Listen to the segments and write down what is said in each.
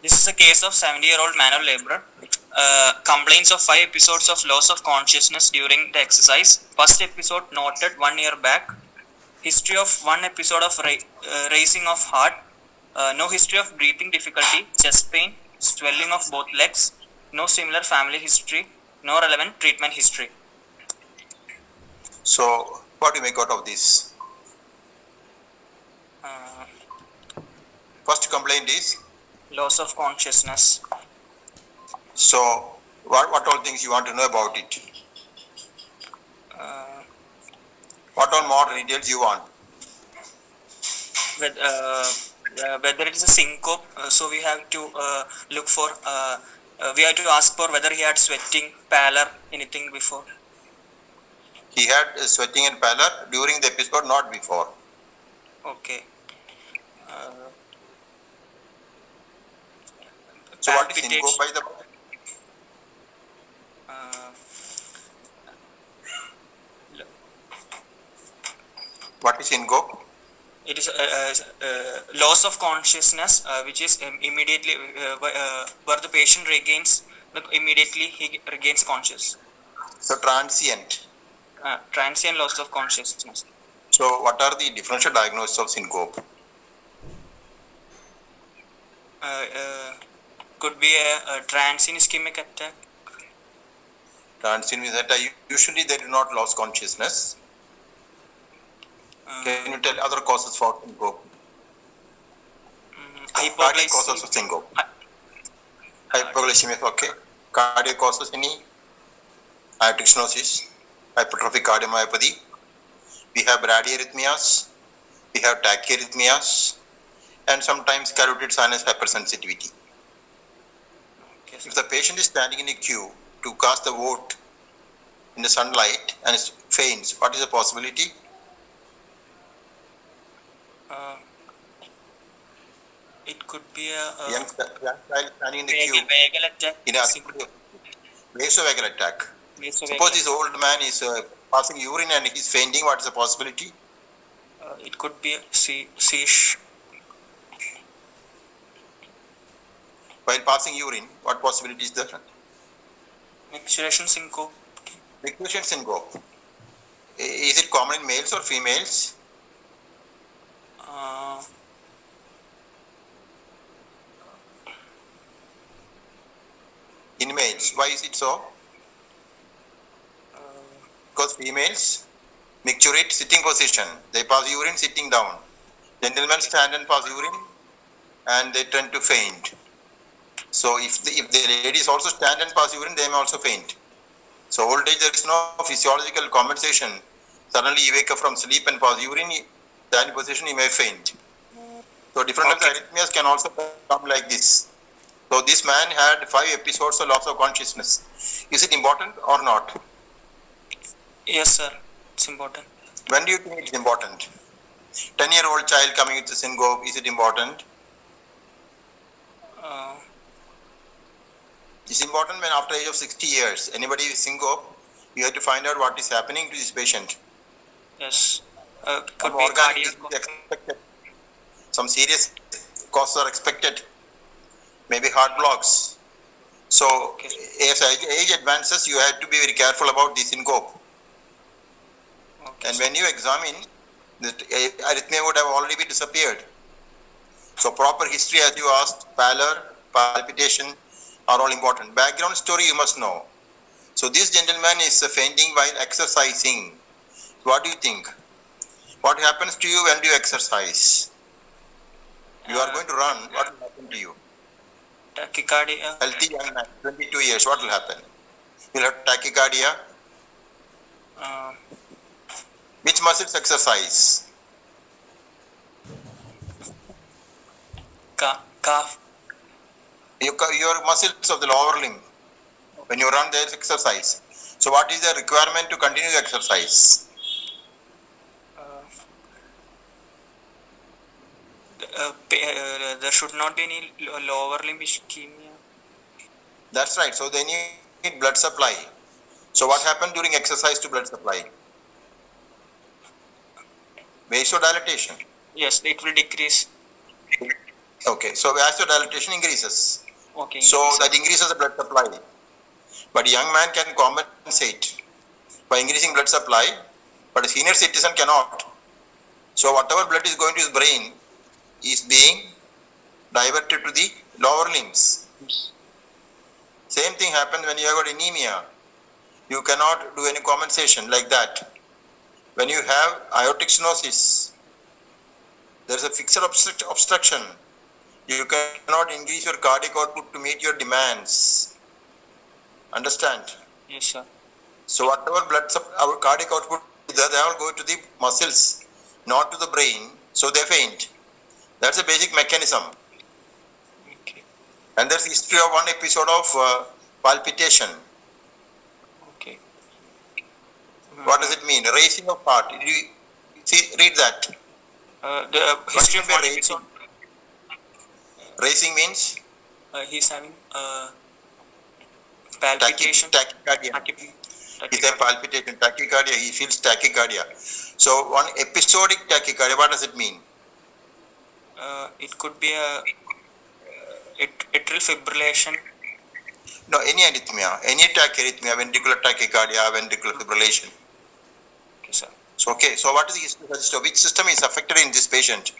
This is a case of 70-year-old manual laborer. Complaints of 5 episodes of loss of consciousness during the exercise. First episode noted 1 year back. History of 1 episode of racing of heart. No history of breathing difficulty, chest pain, swelling of both legs. No similar family history. No relevant treatment history. So, what do you make out of this? First complaint is loss of consciousness. So, what all things you want to know about it? What all more details you want? Whether it is a syncope, so we have to look for. We have to ask for whether he had sweating, pallor, anything before. He had sweating and pallor during the episode, not before. Okay. So what is syncope by the way? What is syncope? It is loss of consciousness, which is immediately where the patient regains, immediately he regains conscious. So transient. Transient loss of consciousness. So what are the differential diagnoses of syncope? Could be a transient ischemic attack. Transient attack. Usually they do not lose consciousness. Can you tell other causes for syncope? Cardiac causes of syncope. Hypoglycemia, okay. Cardiac causes any? Aortic stenosis, hypertrophic cardiomyopathy. We have bradyarrhythmias. We have tachyarrhythmias. And sometimes carotid sinus hypersensitivity. Okay, if the patient is standing in a queue to cast the vote in the sunlight and faints, what is the possibility? It could be a young child standing in the queue vagal attack. In a vasovagal attack. Suppose this old man is passing urine and he is fainting, what is the possibility? It could be a seizure. While passing urine, what possibility is there? Micturition syncope. Micturition syncope. Is it common in males or females? In males. Why is it so? Because females micturate sitting position. They pass urine sitting down. Gentlemen stand and pass urine and they tend to faint. So if the ladies also stand and pass urine, they may also faint. So old age, there is no physiological compensation. Suddenly you wake up from sleep and pass urine, standing position, you may faint. So different arrhythmias can also come like this. So this man had 5 episodes of loss of consciousness. Is it important or not? Yes, sir. It's important. When do you think it's important? 10-year-old child coming with a syncope, is it important? It's important when after age of 60 years, anybody with syncope, you have to find out what is happening to this patient. Yes. Could be cardiac. Some serious causes are expected. Maybe heart blocks. So, as age advances, you have to be very careful about this syncope. And when you examine, the arrhythmia would have already been disappeared. So, proper history, as you asked, pallor, palpitation, are all important. Background story you must know. So this gentleman is fainting while exercising. What do you think? What happens to you when you exercise? You are going to run. What will happen to you? Tachycardia. Healthy young man, 22 years. What will happen? You will have tachycardia. Which muscles exercise? Calf. Your muscles of the lower limb. When you run, there is exercise. So what is the requirement to continue exercise? There should not be any lower limb ischemia. That's right. So they need blood supply. So what happened during exercise to blood supply? Vasodilatation. Yes, it will decrease. Okay, so vasodilatation increases. Okay. So increase. that increases the blood supply. But young man can compensate by increasing blood supply, but a senior citizen cannot. So whatever blood is going to his brain is being diverted to the lower limbs. Same thing happens when you have got anemia. You cannot do any compensation like that. When you have aortic stenosis, there is a fixed obstruction. You cannot increase your cardiac output to meet your demands. Understand? Yes, sir. So whatever our cardiac output, they all go to the muscles, not to the brain. So they faint. That's a basic mechanism. Okay. And there's history of one episode of palpitation. Okay. What does it mean? Racing of heart. Read that. The history of one episode. Racing means? He's having palpitation. Tachycardia. He said palpitation, tachycardia. He feels tachycardia. So one episodic tachycardia, what does it mean? It could be a atrial fibrillation. No, any arrhythmia, any tachyarrhythmia, ventricular tachycardia, ventricular fibrillation. Okay, sir. So what is the history? Which system is affected in this patient?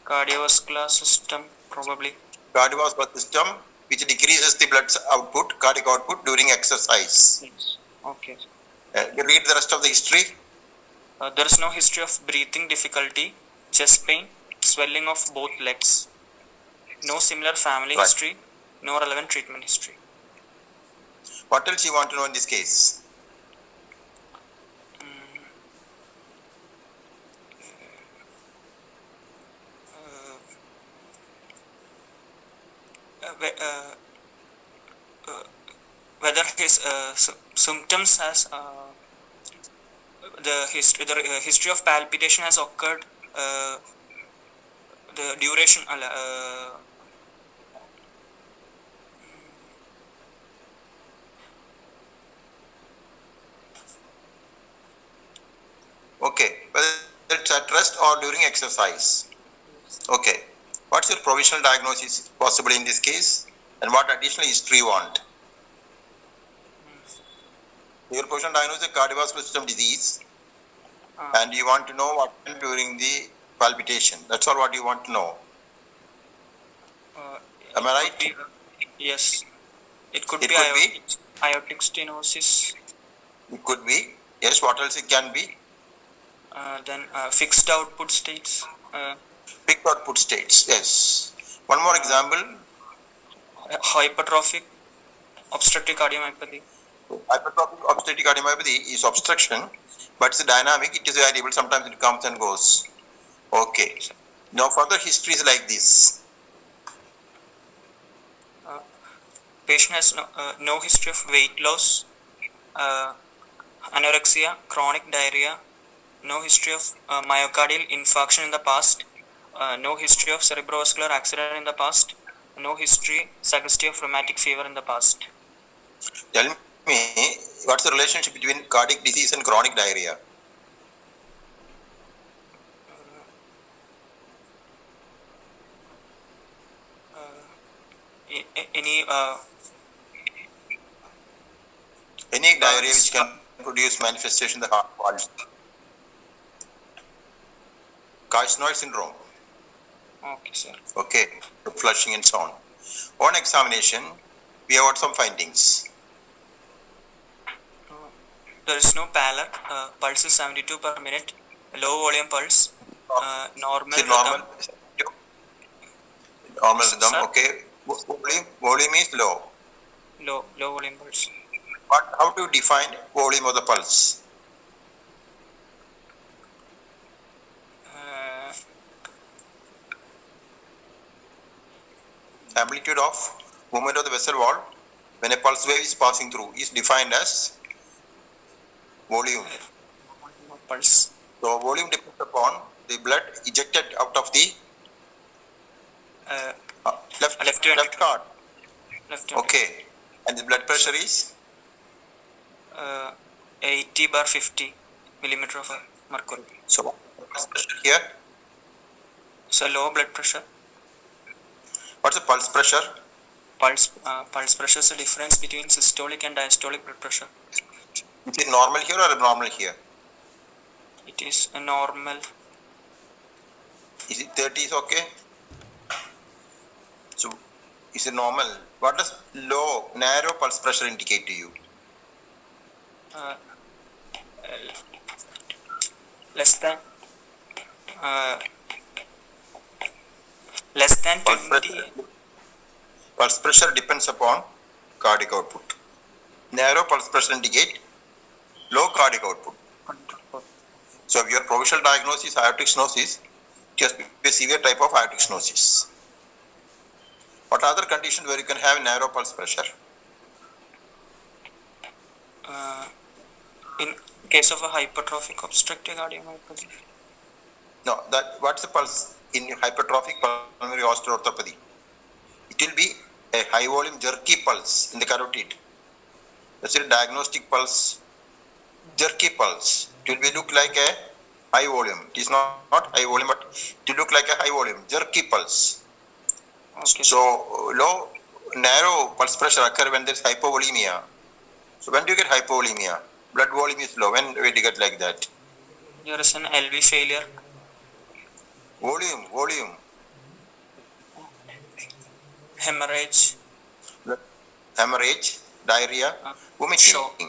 Cardiovascular system, probably. Cardiovascular system, which decreases the blood output, cardiac output during exercise. Yes. Okay. You read the rest of the history. There is no history of breathing difficulty, chest pain, swelling of both legs. No similar family history, no relevant treatment history. What else you want to know in this case? Whether his symptoms has the history of palpitation has occurred, the duration Okay, whether it's at rest or during exercise. Okay, what's your provisional diagnosis possibly in this case, and what additional history you want? Your provisional diagnosis is cardiovascular system disease, and you want to know what happened during the palpitation. That's all what you want to know. Am I right? Yes. It could be aortic stenosis. It could be. Yes, what else it can be? Then fixed output states. Fixed output states, yes. One more example. Hypertrophic obstructive cardiomyopathy. Hypertrophic obstructive cardiomyopathy is obstruction, but it's dynamic, it is variable, sometimes it comes and goes. Okay. Now further history is like this. Patient has no history of weight loss, anorexia, chronic diarrhea, no history of myocardial infarction in the past, no history of cerebrovascular accident in the past, no history, suggestive of rheumatic fever in the past. Tell me, what's the relationship between cardiac disease and chronic diarrhea? Any diarrhea which can produce manifestation of the heart valve. Carcinoid syndrome. Okay, sir. Okay, flushing and so on. On examination, we have got some findings. There is no pallor, pulse is 72 per minute, low volume pulse, normal rhythm. Normal rhythm, okay. Volume is low. Low volume pulse. How to define volume of the pulse? Amplitude of movement of the vessel wall when a pulse wave is passing through is defined as volume. Pulse. So volume depends upon the blood ejected out of the left heart. Okay. And the blood pressure is? 80/50 millimeter of mercury. So what is pressure here? So low blood pressure. What's the pulse pressure? Pulse pressure is the difference between systolic and diastolic blood pressure. Is it normal here or abnormal here? It is a normal. Is it 30 is okay? So, is it normal? What does low, narrow pulse pressure indicate to you? Less than 20. Pulse pressure depends upon cardiac output. Narrow pulse pressure indicate low cardiac output. So, if your provisional diagnosis is aortic stenosis, it has to be a severe type of aortic stenosis. What other conditions where you can have narrow pulse pressure? In case of a hypertrophic obstructive cardiomyopathy. No, what's the pulse in hypertrophic pulmonary osteoarthropathy? It will be a high volume jerky pulse in the carotid. That's a diagnostic pulse, jerky pulse. It will be look like a high volume. It is not high volume, but it will look like a high volume, jerky pulse. Okay. So narrow pulse pressure occur when there is hypovolemia. So when do you get hypovolemia? Blood volume is low. When do you get like that? There is an LV failure. Volume. Hemorrhage. Diarrhea, vomiting, Shock.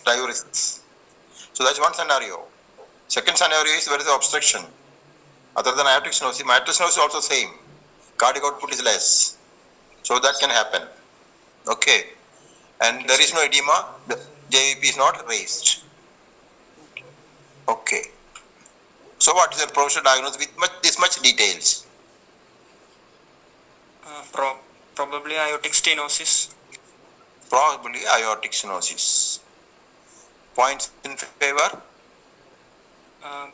diuresis. So that's one scenario. Second scenario is where is the obstruction. Other than aortic stenosis, mitral stenosis is also same. Cardiac output is less. So that can happen. Okay. And there is no edema, the JVP is not raised. Okay. So what is the provisional diagnosis with this much details? Probably aortic stenosis. Probably aortic stenosis. Points in favor?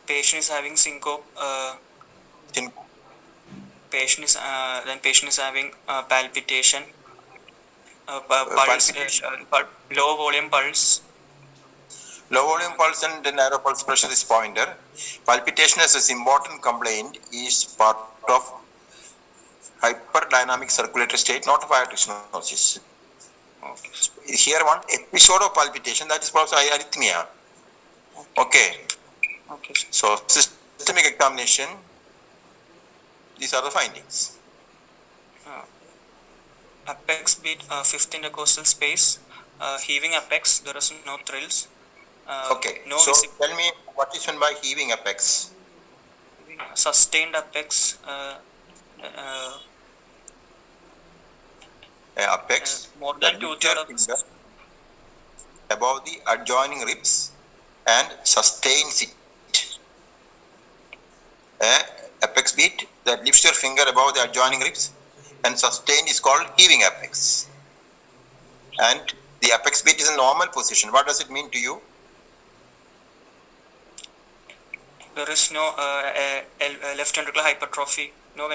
Patient is having syncope. Patient is having palpitation. Pulse, low volume pulse. Low volume pulse and narrow pulse pressure is pointer. Palpitation as an important complaint is part of hyperdynamic circulatory state, not of aortic stenosis. Okay. Here one episode of palpitation, that is also arrhythmia. Okay. So systemic examination, these are the findings. Apex beat, fifth intercostal space, heaving apex, there is no thrills. Okay, so tell me what is meant by heaving apex? Sustained apex. Apex, more than 2/3 above the adjoining ribs and sustains it. Apex beat that lifts your finger above the adjoining ribs and sustained is called heaving apex. And the apex beat is a normal position. What does it mean to you? There is no left ventricular hypertrophy, no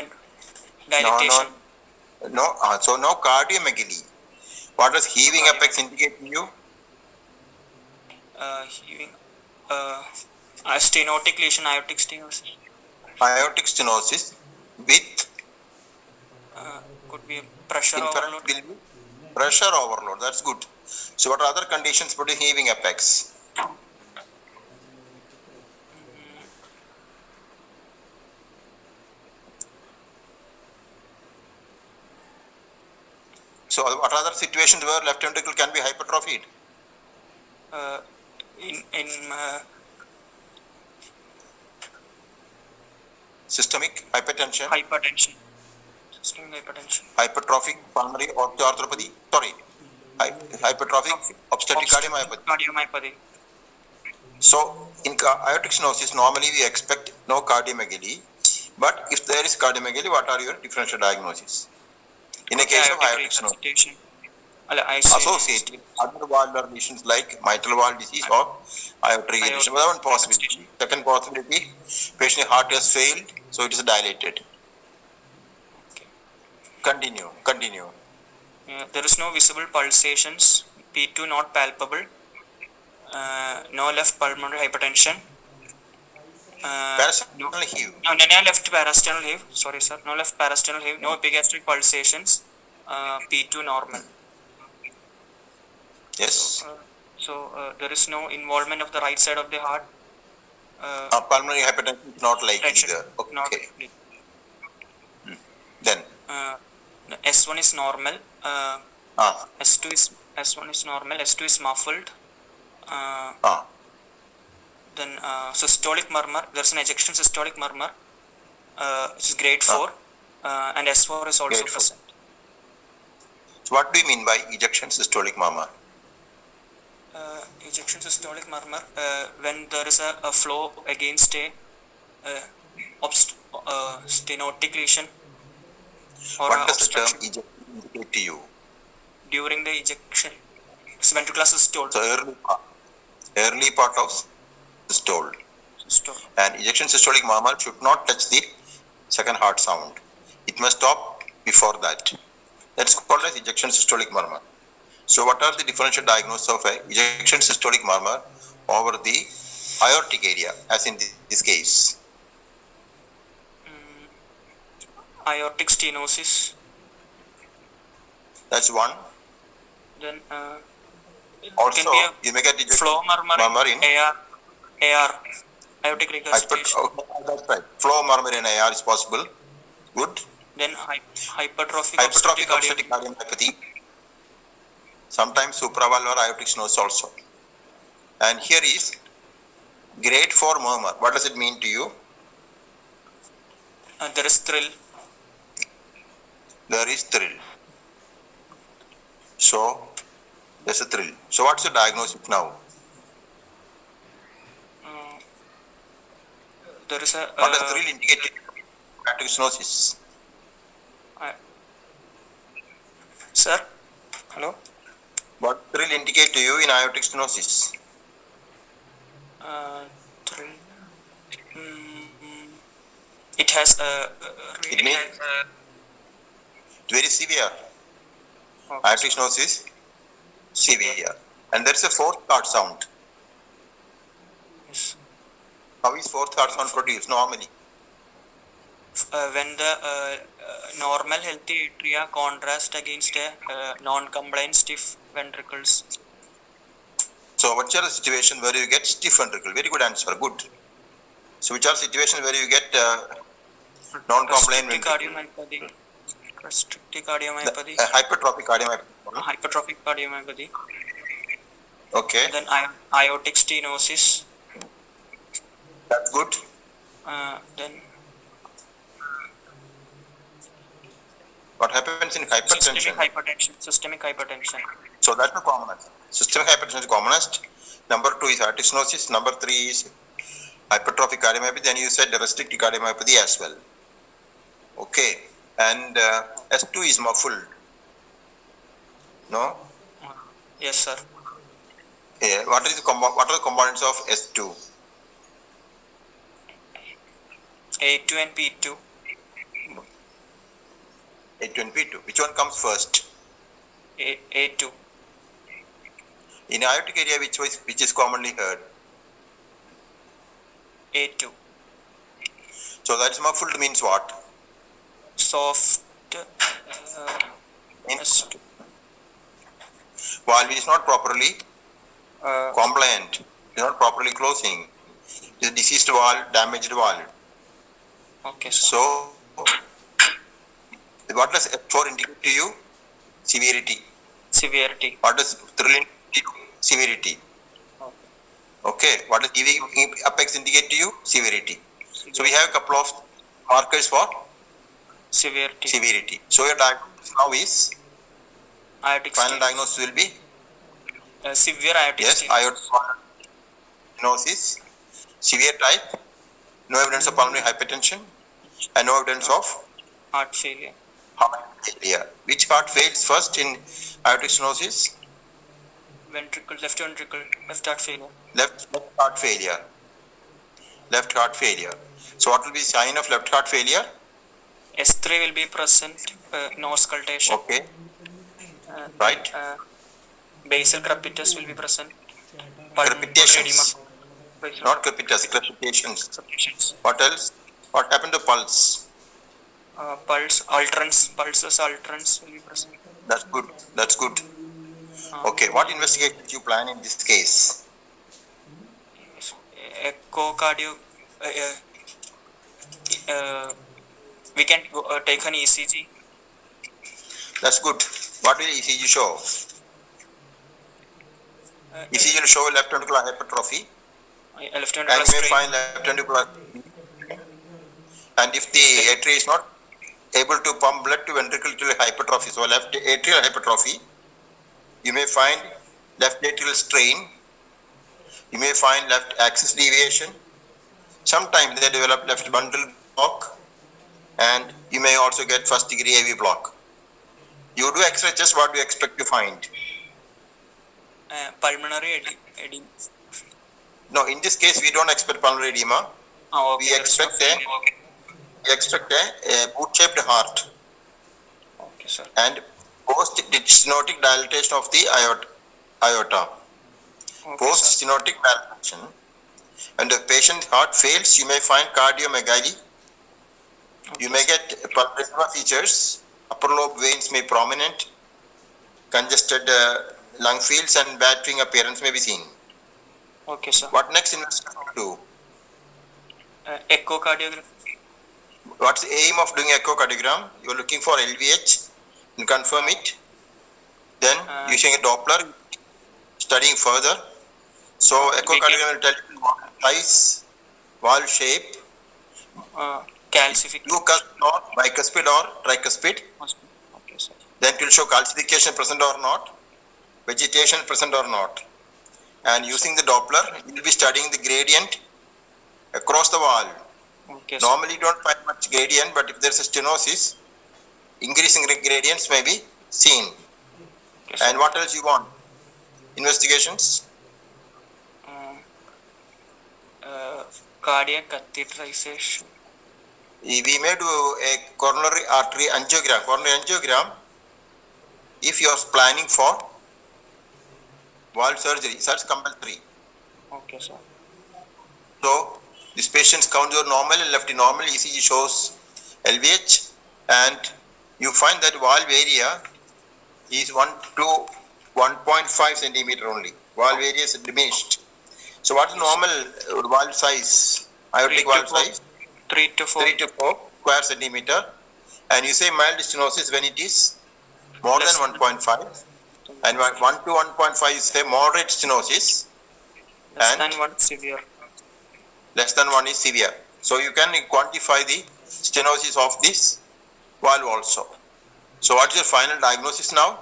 dilatation. So no cardiomegaly. What does heaving apex indicate to you? Heaving, stenotic lesion, aortic stenosis. Aortic stenosis with could be pressure overload. Will be pressure overload. That's good. So what are other conditions for the heaving apex? So what other situations where left ventricle can be hypertrophied? Systemic hypertension. Systemic hypertension. Hypertrophic pulmonary osteoarthropathy. Hypertrophic obstetric cardiomyopathy. So in aortic stenosis, normally we expect no cardiomegaly. But if there is cardiomegaly, what are your differential diagnoses? In a case of aortic stenosis, associated other valvular lesions like mitral valve disease or aortic lesion. One possibility. Second possibility, patient heart has failed, so it is dilated. Continue. There is no visible pulsations. P2 not palpable. No left pulmonary hypertension. No, Parasternal heave. no, no left parasternal heave. Sorry, sir. No left parasternal heave. No epigastric pulsations. P2 normal. Yes. So there is no involvement of the right side of the heart. Pulmonary hypertension is not likely Tension, there. Okay. not likely. Then S1 is normal. S1 is normal. S2 is muffled. Then systolic murmur. There's an ejection systolic murmur, which is grade 4, and S4 is also present. So what do you mean by ejection systolic murmur? Ejection systolic murmur when there is a flow against a stenotic lesion or What does the term obstruction ejection indicate to you? during the ejection. It's ventricular systole. So early part of systole. And ejection systolic murmur should not touch the second heart sound. It must stop before that. That's called as ejection systolic murmur. So what are the differential diagnosis of ejection systolic murmur over the aortic area, as in this case? Aortic stenosis. That's one. Then also can be you may get ejection flow murmur in AR, aortic regurgitation. That's right. Flow murmur in AR is possible. Good. Then hypertrophic obstructive cardiomyopathy. Sometimes supravalvular aortic stenosis also. And here is grade 4 murmur. What does it mean to you? There is thrill. There is thrill. So there's a thrill. So what's the diagnosis now? There is a. What does thrill indicate? Aortic stenosis. Sir, hello. What thrill indicate to you in aortic stenosis? Thrill. It has It means very severe. Aortic stenosis severe. And there's a fourth heart sound. Yes. How is fourth heart sound produced normally? When the normal healthy atria contrast against a non-compliant stiff ventricles. So which are the situation where you get stiff ventricle? Very good answer. Good. So which are situations where you get non-compliant ventricle? Restrictive cardiomyopathy. Hypertrophic cardiomyopathy. Hypertrophic cardiomyopathy. Okay. Then aortic stenosis. That's good. Then what happens in hypertension? Systemic hypertension. So that's the commonest. Systemic hypertension is commonest. Number 2 is aortic stenosis. Number 3 is hypertrophic cardiomyopathy. Then you said restrictive cardiomyopathy as well. Okay. And S2 is muffled. No? Yes, sir. Yeah. What are the components of S2? A2 and P2. A2 and P2. Which one comes first? A2. In aortic area, which is commonly heard? A2. So that's muffled means what? Soft. S2. Valve is not properly compliant. It is not properly closing. It is a diseased valve, damaged valve. Okay, sir. So, what does F4 indicate to you? Severity. Severity. What does thrill indicate to you? Severity. Okay. What does EV apex indicate to you? Severity. So we have a couple of markers for severity. So your diagnosis now is Aortic final stenosis. diagnosis will be Severe aortic yes, stenosis. aortic stenosis, severe type, no evidence of pulmonary hypertension, and no evidence of Heart failure. heart failure. Which heart fails first in aortic stenosis? Ventricle, left ventricle, left heart failure. Left heart failure. Left heart failure. So what will be sign of left heart failure? S3 will be present, no auscultation. Okay. Right. Basal crepitus will be present. Crepitation. Not crepitus, crepitations. Crepitations. What else? What happened to pulse? Pulse, alterance, pulses, alterance will be present. That's good. That's good. Okay, what investigations you plan in this case? Echocardio. We can take an ECG. That's good. What will ECG show? ECG will show left ventricular hypertrophy. Left And ventricular you may strain. find left ventricular. And if the artery is not able to pump blood to ventricular hypertrophy, so left atrial hypertrophy, you may find left atrial strain. You may find left axis deviation. Sometimes they develop left bundle block, and you may also get first degree AV block. You do X-ray test, what do you expect to find? Pulmonary edema. No, in this case, we don't expect pulmonary edema. Okay, We expect a boot-shaped heart. Okay, sir. And post-stenotic dilatation of the aorta. Okay, Post-stenotic dilatation. And the patient's heart fails, you may find cardiomegaly. Okay, You may get pulmonary features. Upper lobe veins may be prominent. Congested lung fields and battering appearance may be seen. Okay, sir. What next investigation will do? Echocardiogram. What's the aim of doing echocardiogram? You're looking for LVH and confirm it. Then using a Doppler, studying further. So echocardiogram will tell you size, valve shape, Calcific. eucuspid or bicuspid or tricuspid. Okay, sir. Then it will show calcification present or not, vegetation present or not. And using the Doppler, you will be studying the gradient across the valve. Okay, sir. Normally you don't find much gradient, but if there's a stenosis, increasing gradients may be seen. Okay, sir. And what else you want? Investigations? Cardiac catheterization. We may do a coronary artery angiogram. Coronary angiogram, if you are planning for valve surgery, that's compulsory. Okay, sir. So, this patient's counts are normal and left normal. ECG shows LVH, and you find that valve area is 1 to 1.5 centimeter only. Valve area is diminished. So, what is normal valve size? Aortic valve size? 3 to 4. 3 to 4 square centimeter. And you say mild stenosis when it is more Less than 1.5. And 1 to 1.5 is a moderate stenosis. Less and than 1 severe. Less than 1 is severe. So you can quantify the stenosis of this valve also. So what is your final diagnosis now?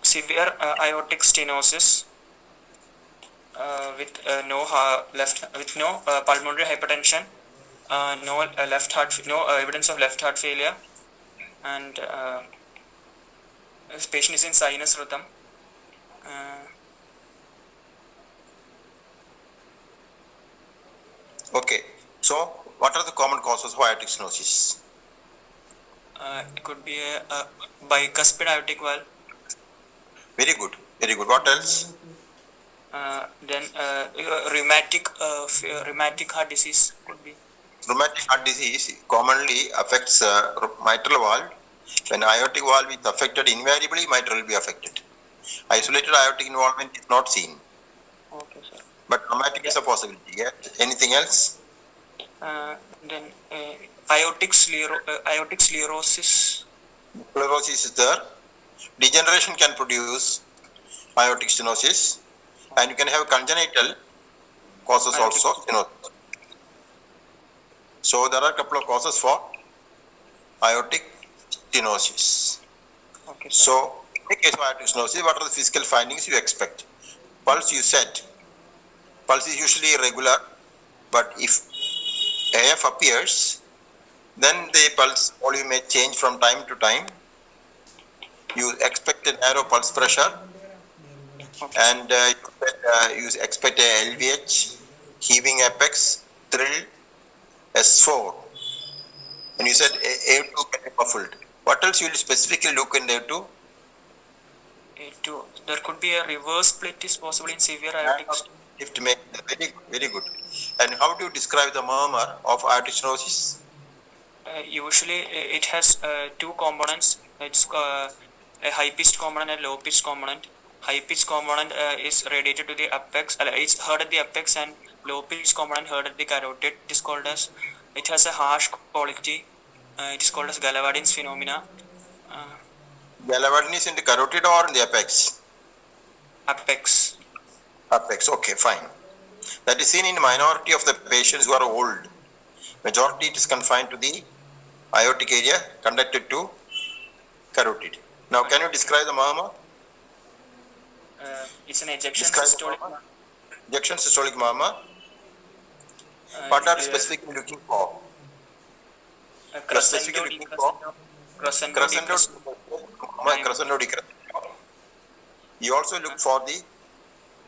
Severe aortic stenosis with no pulmonary hypertension, no evidence of left heart failure, and this patient is in sinus rhythm. Okay. So what are the common causes for aortic stenosis? It could be a bicuspid aortic valve. Very good. Very good. What else? Then rheumatic heart disease could be. Rheumatic heart disease commonly affects mitral valve. When aortic valve is affected, invariably mitral will be affected. Isolated aortic involvement is not seen. Okay, sir. But rheumatic is a possibility. Yeah. Anything else? Then aortic sclerosis. Sclerosis is there. Degeneration can produce aortic stenosis, and you can have congenital causes Aortic also stenosis. So there are a couple of causes for aortic stenosis. Okay, sir. So in the case of aortic stenosis, what are the physical findings you expect? Pulse, you said. Pulse is usually irregular, but if AF appears, then the pulse volume may change from time to time. You expect a narrow pulse pressure, and you expect a LVH, heaving apex, thrill, S4. And you said A2 can be muffled. What else you will specifically look in A2? There could be a reverse split is possible in severe aortic stenosis. Very good. And how do you describe the murmur of aortic stenosis? Usually it has two components. It's a high pitched component and low pitched component. High pitched component is radiated to the apex. It's heard at the apex, and low pitched component heard at the carotid. It is called as. It has a harsh quality. It is called as Gallavardin's phenomena. Gallavardin is in the carotid or in the apex? Apex. Apex. Okay, fine. That is seen in minority of the patients who are old. Majority it is confined to the aortic area, conducted to carotid. Now, can you describe the murmur? It's an ejection Describe systolic. Ejection systolic murmur. What are you specifically looking for? Crescendo, decrescendo. Crescendo, decrescendo. You also look for the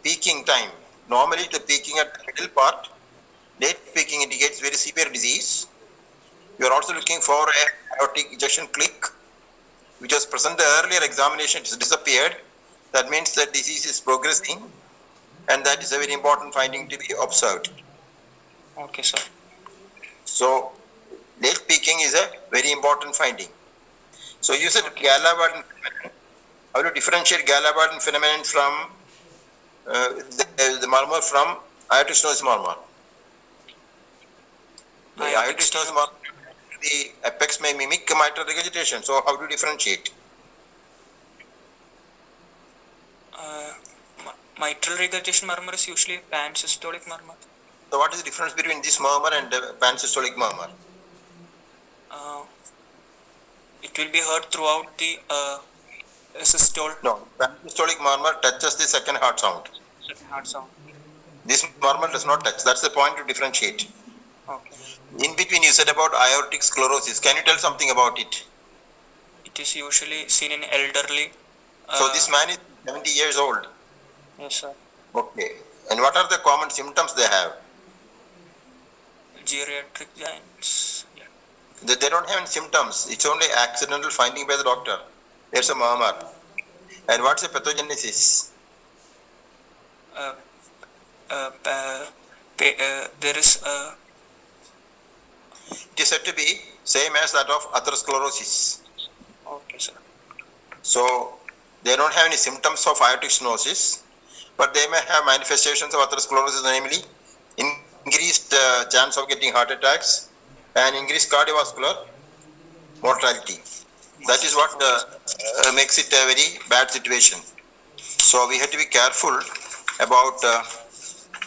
peaking time. Normally, the peaking at the middle part, late peaking indicates very severe disease. You are also looking for a aortic ejection click, which was present in the earlier examination. It has disappeared. That means the disease is progressing, and that is a very important finding to be observed. Okay, sir. So, late peaking is a very important finding. So, you said Gallavardin phenomenon. How do you differentiate Gallavardin phenomenon from the murmur from aortic stenosis murmur? The aortic stenosis murmur, the apex may mimic mitral regurgitation. So, how do you differentiate? Mitral regurgitation murmur is usually pansystolic murmur. So, what is the difference between this murmur and the pansystolic murmur? It will be heard throughout the systole. No, pansystolic murmur touches the second heart sound. Second heart sound. This murmur does not touch. That's the point to differentiate. Okay. In between, you said about aortic sclerosis. Can you tell something about it? It is usually seen in elderly. So, this man is 70 years old. Yes, sir. Okay. And what are the common symptoms they have? Geriatric giants. Yeah. They don't have any symptoms. It's only accidental finding by the doctor. There's a murmur. And what's the pathogenesis? There is. It is said to be same as that of atherosclerosis. Okay, sir. So, they don't have any symptoms of aortic stenosis, but they may have manifestations of atherosclerosis, namely increased chance of getting heart attacks and increased cardiovascular mortality. That is what makes it a very bad situation. So, we have to be careful about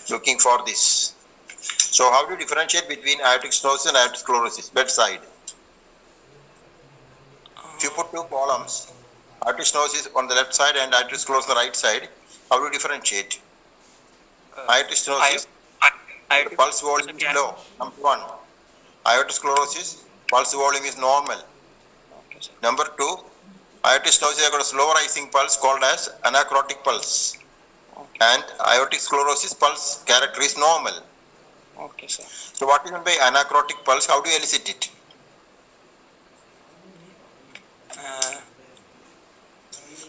looking for this. So, how do you differentiate between aortic stenosis and aortic sclerosis? Bedside. If you put two columns, aortic stenosis on the left side and aortic sclerosis on the right side, how do you differentiate? Aortic stenosis, pulse volume is low, number one. Aortic sclerosis, pulse volume is normal. Okay, sir. Number two, aortic stenosis has got a slow rising pulse called as anacrotic pulse. Okay. And aortic sclerosis pulse character is normal. Okay, sir. So, what is meant by anacrotic pulse? How do you elicit it?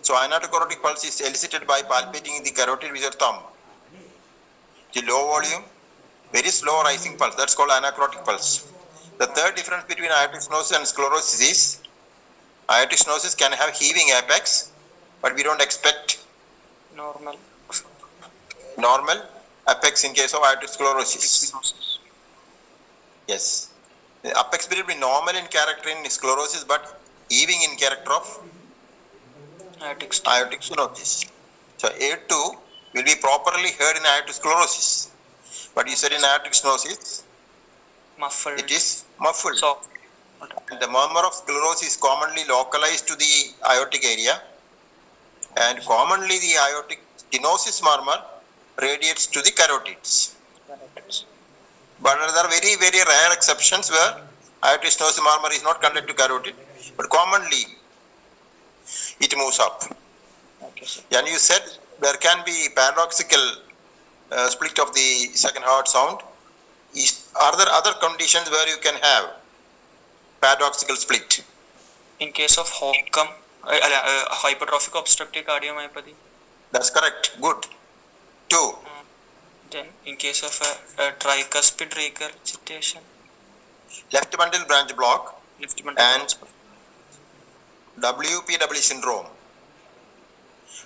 So, anacrotic pulse is elicited by palpating the carotid with your thumb. The low volume, very slow rising pulse. That's called anacrotic pulse. The third difference between aortic stenosis and sclerosis is aortic stenosis can have heaving apex, but we don't expect Normal. normal apex in case of aortic sclerosis. Yes. The apex will be normal in character in sclerosis, but heaving in character of Aortic stenosis. So, A2 will be properly heard in aortic sclerosis, but you said in aortic stenosis, muffled. it is muffled. Soft. And the murmur of sclerosis is commonly localized to the aortic area, and commonly the aortic stenosis murmur radiates to the carotids. But there are very, very rare exceptions where aortic stenosis murmur is not conducted to carotid, but commonly it moves up. Okay, sir. And you said there can be paradoxical split of the second heart sound. Are there other conditions where you can have paradoxical split? In case of Hockham, hypertrophic obstructive cardiomyopathy. That's correct. Good. 2. Then, in case of a tricuspid regurgitation, Left bundle branch block left bundle and WPW syndrome.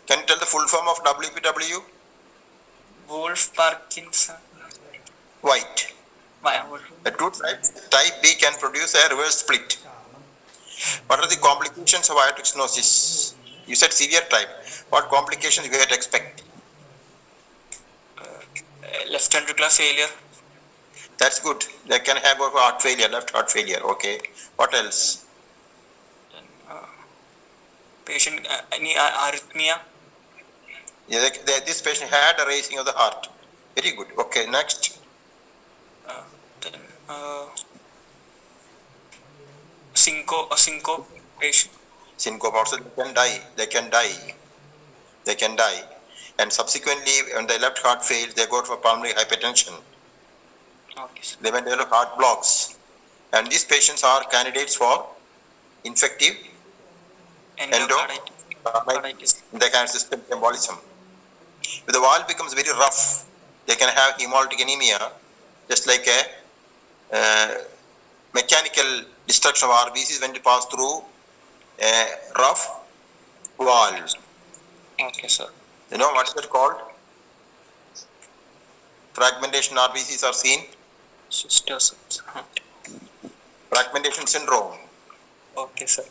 Can you tell the full form of WPW? Wolf Parkinson. White. The two types, type B can produce a reverse split. What are the complications of aortic stenosis? You said severe type. What complications you might expect? Left ventricular failure. That's good. They can have heart failure, left heart failure. Okay. What else? Then, patient any arrhythmia. Yeah, this patient had a racing of the heart. Very good. Okay. Next. Then syncopation. Syncope also they can die. They can die. They can die. And subsequently, when the left heart fails, they go for pulmonary hypertension. Okay, sir. They may develop heart blocks. And these patients are candidates for infective Endocarditis. they can have systemic embolism. If the valve becomes very rough, they can have hemolytic anemia, just like a mechanical destruction of RBCs when they pass through a rough valve. Okay, sir. You know what is that called? Fragmentation RBCs are seen. Cystosis. Fragmentation syndrome. Okay, sir.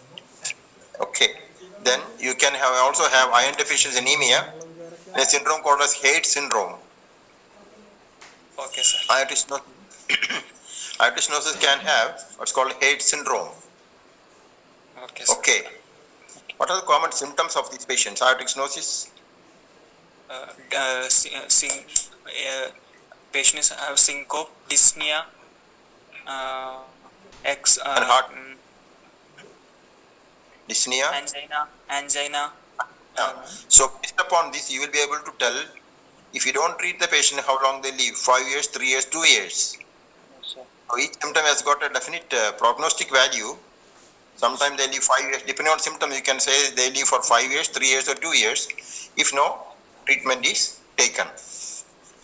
Okay. Then you can also have iron deficiency anemia, a syndrome called as Haight syndrome. Okay, sir. Aortic stenosis can have what's called Haight syndrome. Okay, sir. Okay. What are the common symptoms of these patients? Aortic stenosis? Patients have syncope, dyspnea, And heart? Dyspnea? angina. So based upon this, you will be able to tell if you don't treat the patient how long they live, 5 years, 3 years, 2 years. Yes, sir. So each symptom has got a definite prognostic value. Sometimes they live 5 years. Depending on symptoms, you can say they live for 5 years, 3 years, or 2 years. If no, treatment is taken.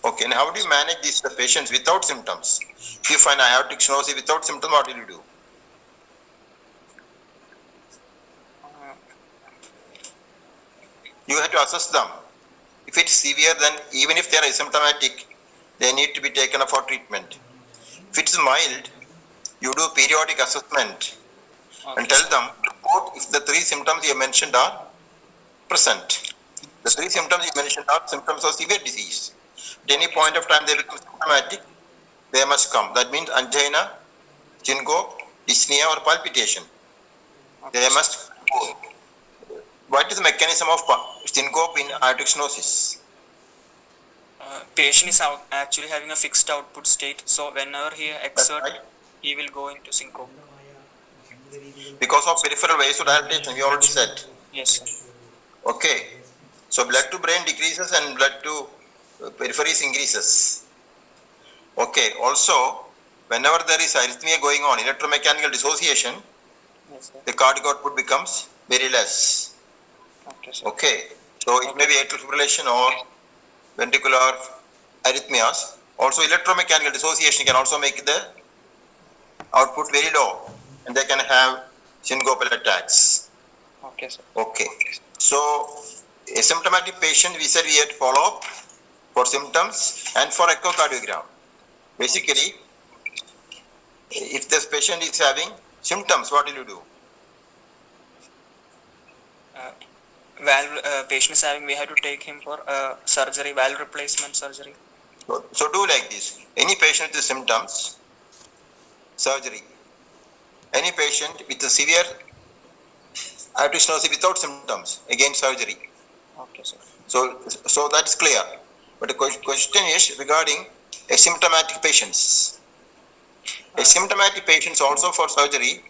Okay, and how do you manage these patients without symptoms? If you find aortic stenosis without symptoms, what will you do? You have to assess them. If it's severe, then even if they are asymptomatic, they need to be taken up for treatment. If it's mild, you do periodic assessment and tell them report if the 3 symptoms you mentioned are present. The 3 symptoms you mentioned are symptoms of severe disease. At any point of time they become symptomatic, they must come. That means angina, syncope, dyspnea or palpitation. They must go. What is the mechanism of syncope in aortic stenosis? Patient is actually having a fixed output state, so whenever he exerts, Right. he will go into syncope. Because of peripheral vasodilatation, we already said. Yes, sir. Okay. So blood to brain decreases and blood to peripheries increases. Okay. Also, whenever there is arrhythmia going on, electromechanical dissociation, Yes, sir. the cardiac output becomes very less. Okay, sir. Okay. So it may be atrial fibrillation or ventricular arrhythmias. Also, electromechanical dissociation can also make the output very low, and they can have syncopal attacks. Okay, sir. Okay. So, a symptomatic patient, we said we had to follow up for symptoms and for echocardiogram. Basically, if this patient is having symptoms, what will you do? Patient is having, we have to take him for surgery, valve replacement surgery. So do like this. Any patient with symptoms, surgery. Any patient with a severe aortic stenosis without symptoms, again surgery. Okay, sir. So that's clear. But the question is regarding asymptomatic patients. Asymptomatic patients also for surgery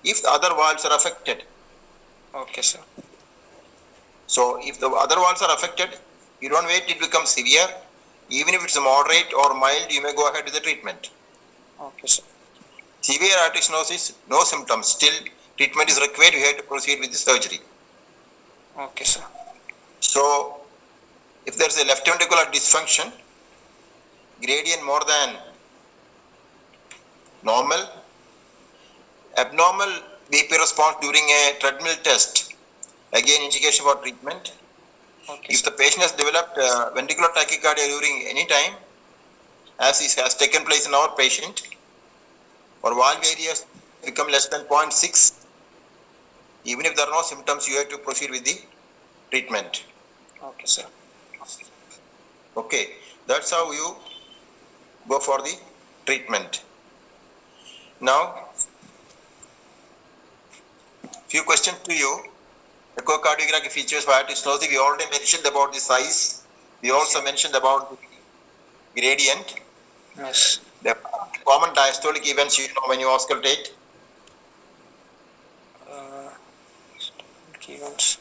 if the other valves are affected. Okay, sir. So if the other valves are affected, you don't wait till it becomes severe. Even if it's moderate or mild, you may go ahead with the treatment. Okay, sir. Severe aortic stenosis, no symptoms. Still, treatment is required. You have to proceed with the surgery. Okay, sir. So, if there is a left ventricular dysfunction, gradient more than normal, abnormal BP response during a treadmill test, again indication for treatment. Okay, If sir. the patient has developed ventricular tachycardia during any time, as is has taken place in our patient, or valve areas become less than 0.6, even if there are no symptoms, you have to proceed with the treatment. Okay, sir. Okay, that's how you go for the treatment. Now, few questions to you. Echocardiographic features of aortic stenosis. We already mentioned about the size. We also mentioned about the gradient. Yes. The common diastolic events you know when you auscultate. Events.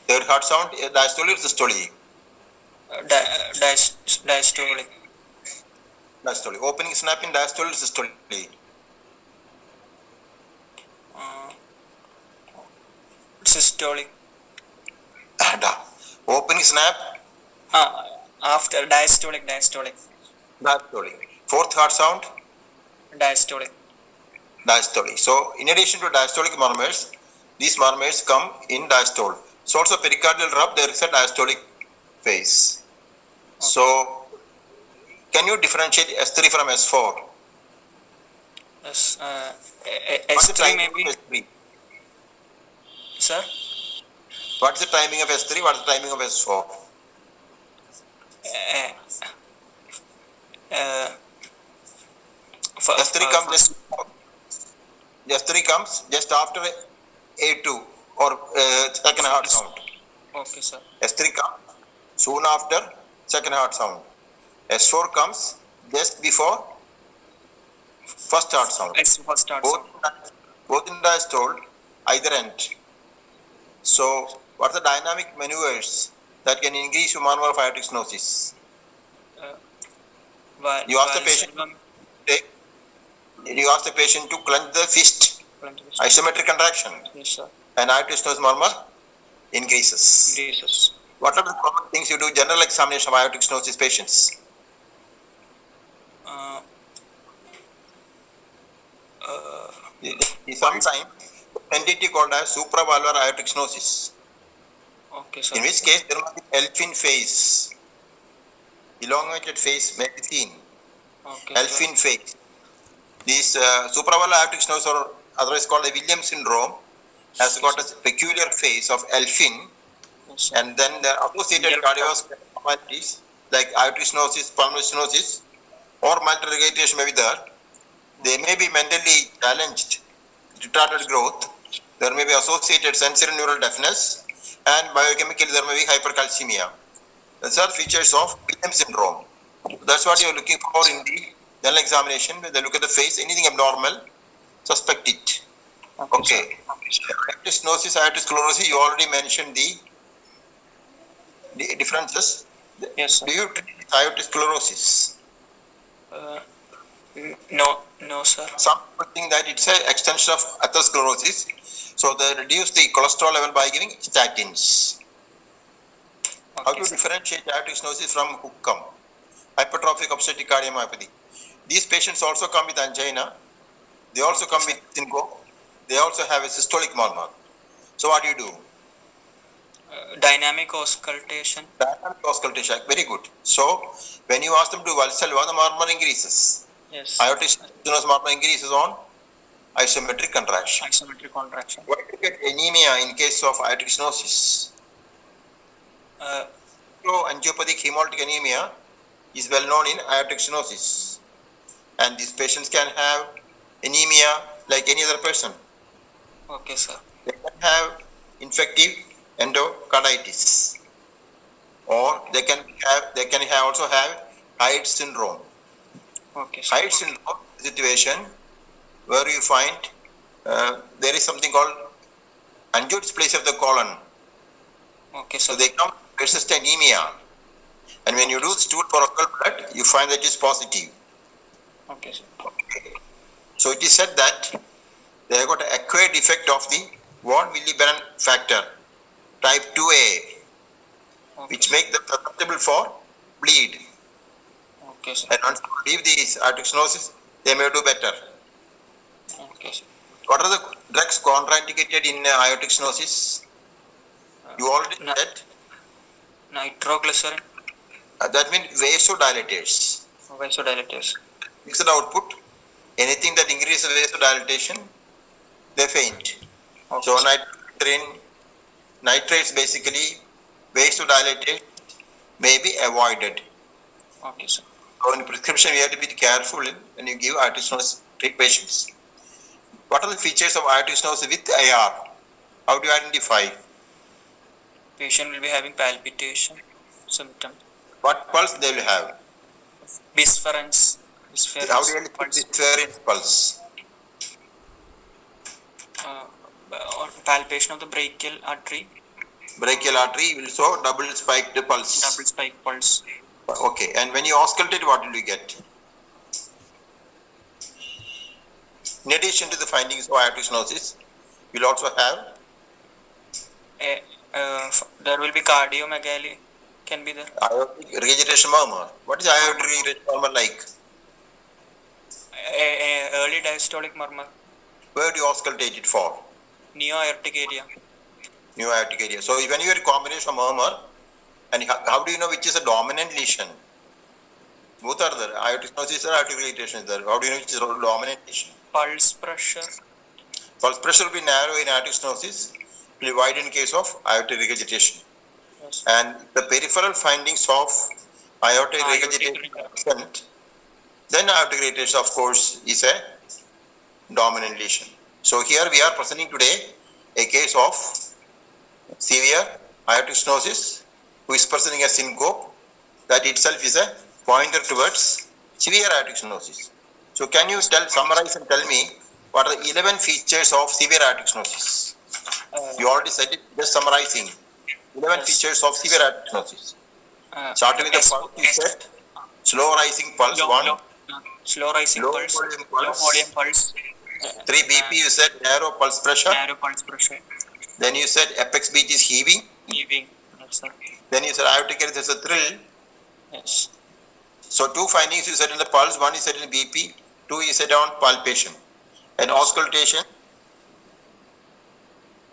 Third heart sound, diastole or systole? Diastolic. Diastole. Opening snap in diastole or systole? Systolic. Opening snap? After diastolic. Diastole. Fourth heart sound? Diastolic. Diastole. So, in addition to diastolic murmurs, these murmurs come in diastole. So, also pericardial rub, there is a diastolic phase. Okay. So, can you differentiate S3 from S4? Yes. S3 maybe. S3? Sir? What's the timing of S3? What's the timing of S4? S3 comes just after A2 or second heart sound. Okay, sir. S3 comes soon after second heart sound. S4 comes just before first heart sound. First heart sound. Both in diastole, either end. So, what are the dynamic maneuvers that can increase your murmur of aortic stenosis? You ask the patient to clench the fist, isometric contraction, yes, sir. And aortic stenosis murmur increases. What are the common things you do general examination of aortic stenosis patients? Sometimes entity called as supravalvular aortic stenosis. Okay, sir. In which case there must be elfin phase, elongated phase may be seen. Okay, elfin phase. This supravalvular aortic stenosis, or otherwise called the Williams syndrome, has got a peculiar phase of elfin, yes, and then the associated cardiovascular abnormalities like aortic stenosis, pulmonary stenosis, or mitral regurgitation may be there. They may be mentally challenged, retarded growth. There may be associated sensory neural deafness, and biochemically there may be hypercalcemia. These are features of Williams syndrome. That's what you are looking for in the general examination. When they look at the face, anything abnormal, suspect it. Okay. Aortic stenosis, aortic sclerosis, you already mentioned the differences. Yes, sir. Do you treat aortic sclerosis? No, sir. Some people think that it's an extension of atherosclerosis. So they reduce the cholesterol level by giving statins. Okay, how to differentiate aortic stenosis from HUCM, hypertrophic obstructive cardiomyopathy? These patients also come with angina. They also come with syncope. They also have a systolic murmur. So what do you do? Dynamic auscultation. Dynamic auscultation, very good. So when you ask them to Valsalva, the murmur increases. Yes. Aortic stenosis murmur increases on isometric contraction. Why do you get anemia in case of aortic stenosis? Angiopathic hemolytic anemia is well known in aortic stenosis, and these patients can have anemia like any other person. Okay, sir. They can have infective endocarditis, or they can also have Hyde syndrome. Okay, sir. Hyde syndrome situation where you find there is something called angiodysplasia of the colon. Okay, sir. So they come persistent anemia, and when you do stool for local blood, you find that it is positive. Okay, sir. Okay. So it is said that they have got an acquired defect of the 1 millibaron factor, type 2A, which sir. make them susceptible for bleed. Okay, sir. And once you leave these aortic stenosis, they may do better. Okay, sir. What are the drugs contraindicated in aortic stenosis? You already No- said. Nitroglycerin, That means vasodilators. vasodilators. Mixed output, anything that increases vasodilatation, they faint. Okay, So sir. nitrates basically vasodilators may be avoided. Okay, sir. So in prescription, we have to be careful when you give aortic stenosis treat patients. What are the features of aortic stenosis with IR? How do you identify? Patient will be having palpitation symptom. What pulse they will have? Bisference. How do you identify this pulse? Or palpation of the brachial artery. Brachial artery will show double spiked pulse. Double spike pulse. Okay, and when you auscultate, what will you get? In addition to the findings of aortic stenosis, you will also have There will be cardiomegaly. Can be there. aortic regurgitation murmur. What is aortic regurgitation murmur like? Early diastolic murmur. Where do you auscultate it for? Neo-aortic area. New aortic area. So when you have a combination of murmur, and how do you know which is a dominant lesion? Both are there. Aortic stenosis or aortic regurgitation is there. How do you know which is a dominant lesion? Pulse pressure. Pulse pressure will be narrow in aortic stenosis, will be wide in case of aortic regurgitation. Yes. And the peripheral findings of aortic regurgitation are present, then aortic regurgitation, of course, is a dominant lesion. So here we are presenting today a case of severe aortic stenosis who is presenting a syncope. That itself is a pointer towards severe aortic stenosis. So can you summarize and tell me what are the 11 features of severe aortic stenosis? You already said it, just summarizing. 11 features of severe aortic stenosis. Starting with the pulse, you said slow rising pulse, Slow rising low pulse. volume Low pulse. volume pulse. 3 BP, you said narrow pulse pressure. Narrow pulse pressure. Then you said apex beat is heaving. Heaving. Yes, sir. Then you said aortic area, there's a thrill. Yes. So 2 findings you said in the pulse, 1 you said in BP, 2 you said on palpation. And auscultation.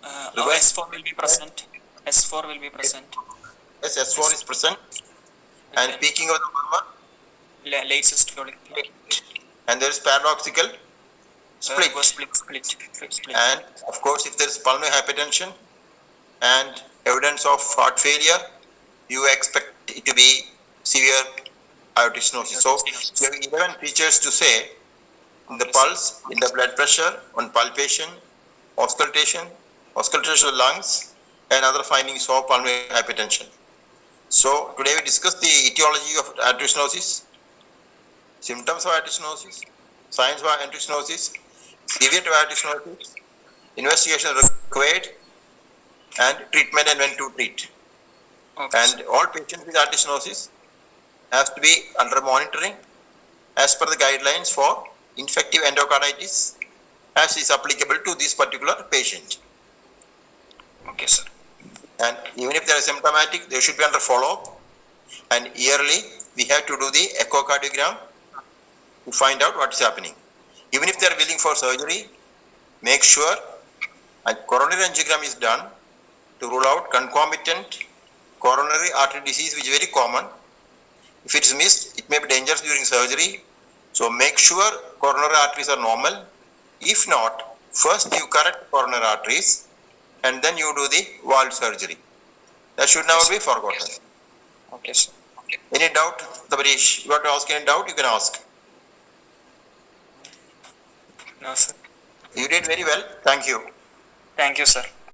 S4 will be present. S4 will be present. Yes, S4 is present. And peaking of the murmur. Late systolic peak. And there is paradoxical split. Split. And of course, if there is pulmonary hypertension and evidence of heart failure, you expect it to be severe aortic stenosis. So you have 11 features to say in the pulse, in the blood pressure, on palpation, auscultation of the lungs, and other findings of pulmonary hypertension. So today we discussed the etiology of aortic stenosis, symptoms of aortic stenosis, signs of aortic stenosis, severe aortic stenosis, investigation required, and treatment and when to treat. Okay. And all patients with aortic stenosis have to be under monitoring as per the guidelines for infective endocarditis as is applicable to this particular patient. Okay, sir. And even if they are symptomatic, they should be under follow-up. And yearly, we have to do the echocardiogram to find out what is happening. Even if they are willing for surgery, make sure a coronary angiogram is done to rule out concomitant coronary artery disease, which is very common. If it is missed, it may be dangerous during surgery. So make sure coronary arteries are normal. If not, first you correct coronary arteries and then you do the valve surgery. That should never be forgotten. Okay, sir. Any doubt, Tabarish? You want to ask any doubt? You can ask. No, sir. You did very well. Thank you. Thank you, sir.